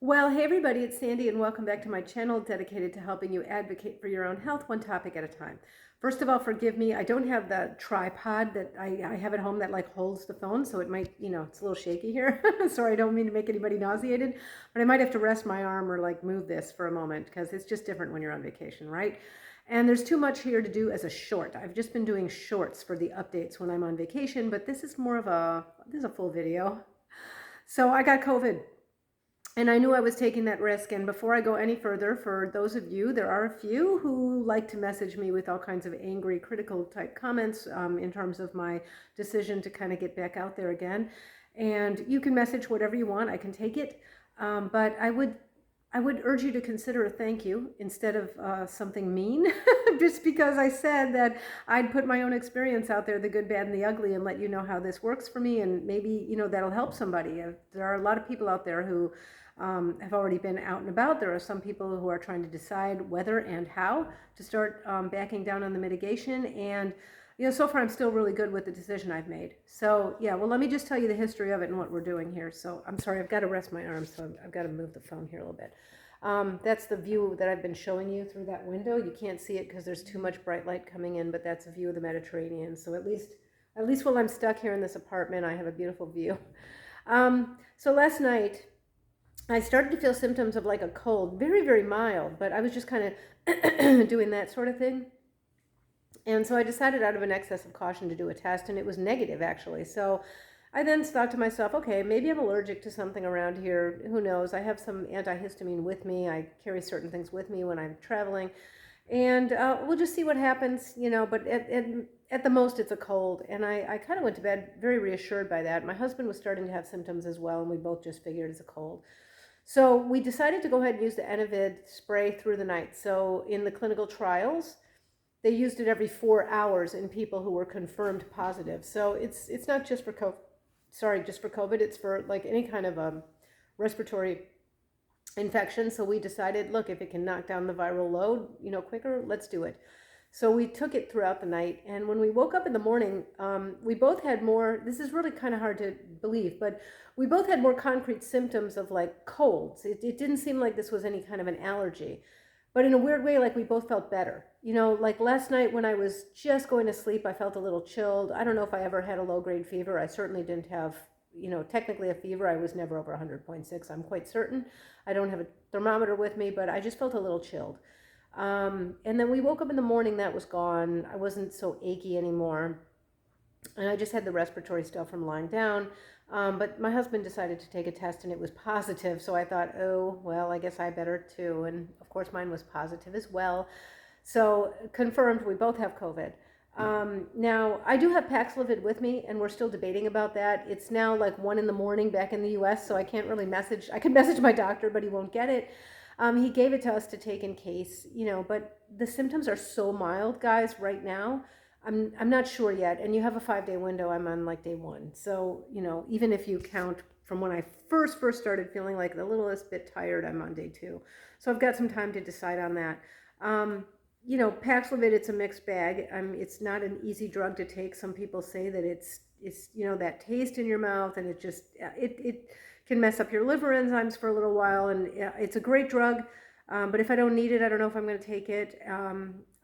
Well, hey everybody, it's Sandy and welcome back to my channel dedicated to helping you advocate for your own health one topic at a time. First of all, forgive me, I don't have the tripod that I have at home that like holds the phone, so it might, it's a little shaky here. Sorry, I don't mean to make anybody nauseated, but I might have to rest my arm or like move this for a moment because it's just different when you're on vacation, right? And there's too much here to do as a short. I've just been doing shorts for the updates when I'm on vacation, but this is this is a full video. So I got COVID. And I knew I was taking that risk. And before I go any further, for those of you, there are a few who like to message me with all kinds of angry, critical type comments in terms of my decision to kind of get back out there again. And you can message whatever you want. I can take it. But I would urge you to consider a thank you instead of something mean, just because I said that I'd put my own experience out there, the good, bad, and the ugly, and let you know how this works for me, and maybe, that'll help somebody. There are a lot of people out there who have already been out and about. There are some people who are trying to decide whether and how to start backing down on the mitigation, and so far I'm still really good with the decision I've made. So yeah, well, let me just tell you the history of it and what we're doing here. So I'm sorry, I've got to rest my arms, so I've got to move the phone here a little bit. That's the view that I've been showing you through that window. You can't see it because there's too much bright light coming in, but that's a view of the Mediterranean. So at least while I'm stuck here in this apartment, I have a beautiful view. So last night, I started to feel symptoms of like a cold, very, very mild, but I was just kind of doing that sort of thing. And so I decided out of an excess of caution to do a test, and it was negative actually. So I then thought to myself, okay, maybe I'm allergic to something around here. Who knows? I have some antihistamine with me. I carry certain things with me when I'm traveling. And we'll just see what happens, but at the most it's a cold. And I kind of went to bed very reassured by that. My husband was starting to have symptoms as well, and we both just figured it's a cold. So we decided to go ahead and use the Enovid spray through the night. So in the clinical trials, they used it every 4 hours in people who were confirmed positive. So it's not just for COVID, it's for like any kind of respiratory infection. So we decided, look, if it can knock down the viral load, quicker, let's do it. So we took it throughout the night, and when we woke up in the morning, we both had more, this is really kind of hard to believe, but we both had more concrete symptoms of like colds. It didn't seem like this was any kind of an allergy, but in a weird way, like we both felt better. Like last night when I was just going to sleep, I felt a little chilled. I don't know if I ever had a low-grade fever. I certainly didn't have, technically a fever. I was never over 100.6, I'm quite certain. I don't have a thermometer with me, but I just felt a little chilled. And then we woke up in the morning, that was gone. I wasn't so achy anymore. And I just had the respiratory stuff from lying down. But my husband decided to take a test and it was positive. So I thought, oh, well, I guess I better too. And of course, mine was positive as well. So confirmed, we both have COVID. Now, I do have Paxlovid with me, and we're still debating about that. It's now like 1 a.m. back in the US, so I can't really message. I can message my doctor, but he won't get it. He gave it to us to take in case, but the symptoms are so mild, guys, right now. I'm not sure yet. And you have a 5-day window. I'm on like day 1. So, even if you count from when I first started feeling like the littlest bit tired, I'm on day 2. So I've got some time to decide on that. Paxlovid, it's a mixed bag. It's not an easy drug to take. Some people say that it's that taste in your mouth, and it can mess up your liver enzymes for a little while. And it's a great drug, but if I don't need it, I don't know if I'm going to take it.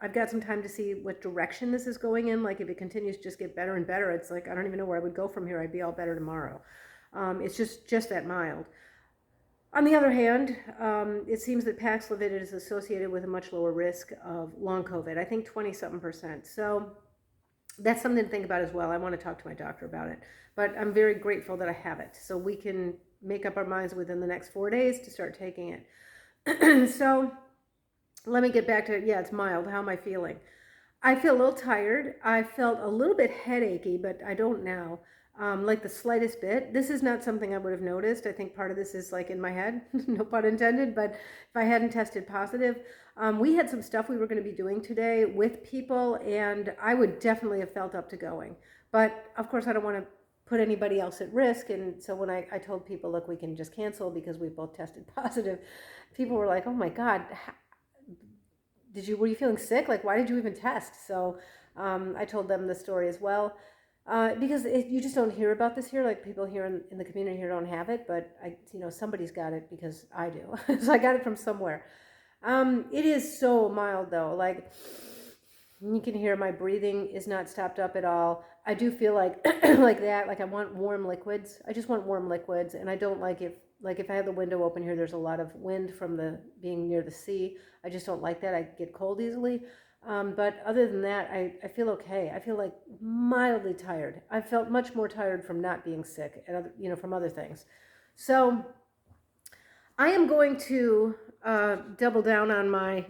I've got some time to see what direction this is going in. Like if it continues to just get better and better, it's like I don't even know where I would go from here. I'd be all better tomorrow. It's just that mild. On the other hand, it seems that Paxlovid is associated with a much lower risk of long COVID. I think 20-something%. So that's something to think about as well. I want to talk to my doctor about it, but I'm very grateful that I have it. So we can make up our minds within the next 4 days to start taking it. So let me get back to, yeah, it's mild. How am I feeling? I feel a little tired. I felt a little bit headachy, but I don't now. Like the slightest bit. This is not something I would have noticed. I think part of this is like in my head, no pun intended, but if I hadn't tested positive, we had some stuff we were going to be doing today with people, and I would definitely have felt up to going. But of course, I don't want to put anybody else at risk. And so when I told people, look, we can just cancel because we both tested positive, people were like, oh my God, were you feeling sick? Like, why did you even test? So I told them the story as well. Because you just don't hear about this here. Like people here in the community here don't have it, but somebody's got it because I do. So I got it from somewhere. It is so mild though. Like you can hear my breathing is not stopped up at all. I do feel like like that. Like I want warm liquids. I just want warm liquids, and I don't like if I have the window open here. There's a lot of wind from the being near the sea. I just don't like that. I get cold easily. But other than that, I feel okay. I feel like mildly tired. I felt much more tired from not being sick and from other things. So I am going to double down on my.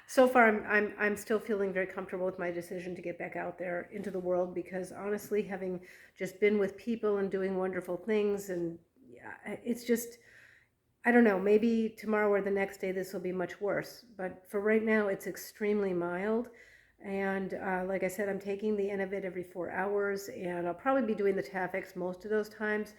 So far, I'm still feeling very comfortable with my decision to get back out there into the world because honestly, having just been with people and doing wonderful things, and yeah, it's just I don't know. Maybe tomorrow or the next day this will be much worse. But for right now, it's extremely mild. And like I said, I'm taking the Innovit every 4 hours, and I'll probably be doing the Tafex most of those times.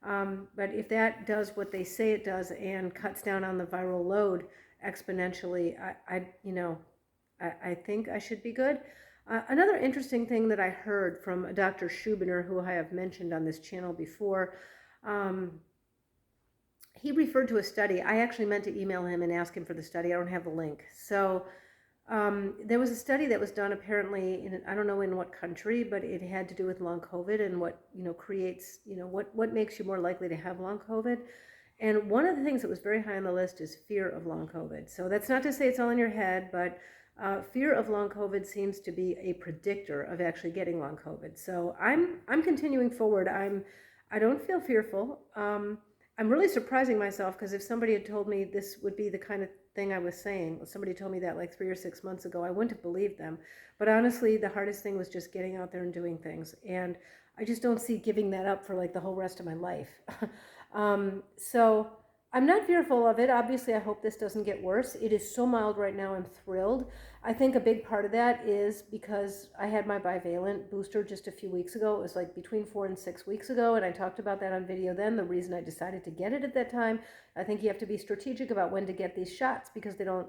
But if that does what they say it does and cuts down on the viral load exponentially, I think I should be good. Another interesting thing that I heard from Dr. Schubiner, who I have mentioned on this channel before, he referred to a study. I actually meant to email him and ask him for the study. I don't have the link. So there was a study that was done apparently I don't know in what country, but it had to do with long COVID and what, creates, what makes you more likely to have long COVID. And one of the things that was very high on the list is fear of long COVID. So that's not to say it's all in your head, but fear of long COVID seems to be a predictor of actually getting long COVID. So I'm continuing forward. I don't feel fearful. I'm really surprising myself because if somebody had told me this would be the kind of thing I was saying, somebody told me that like 3 or 6 months ago, I wouldn't have believed them. But honestly, the hardest thing was just getting out there and doing things. And I just don't see giving that up for like the whole rest of my life. So I'm not fearful of it. Obviously, I hope this doesn't get worse. It is so mild right now. I'm thrilled. I think a big part of that is because I had my bivalent booster just a few weeks ago. It was like between 4 and 6 weeks ago, and I talked about that on video then. The reason I decided to get it at that time, I think you have to be strategic about when to get these shots because they don't,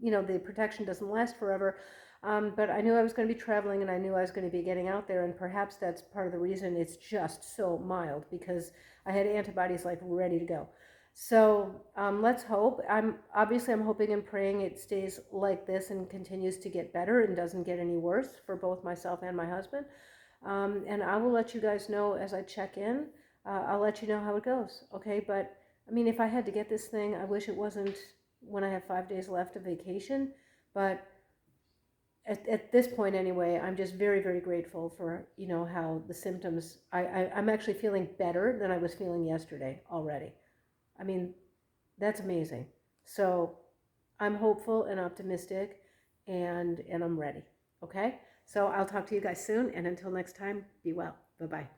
the protection doesn't last forever. But I knew I was going to be traveling and I knew I was going to be getting out there, and perhaps that's part of the reason it's just so mild because I had antibodies like ready to go. So let's hope. I'm hoping and praying it stays like this and continues to get better and doesn't get any worse for both myself and my husband. And I will let you guys know as I check in. I'll let you know how it goes. Okay, but I mean, if I had to get this thing, I wish it wasn't when I have 5 days left of vacation. But at this point anyway, I'm just very, very grateful for, how the symptoms, I'm actually feeling better than I was feeling yesterday already. I mean, that's amazing. So I'm hopeful and optimistic and I'm ready. Okay? So I'll talk to you guys soon. And until next time, be well. Bye-bye.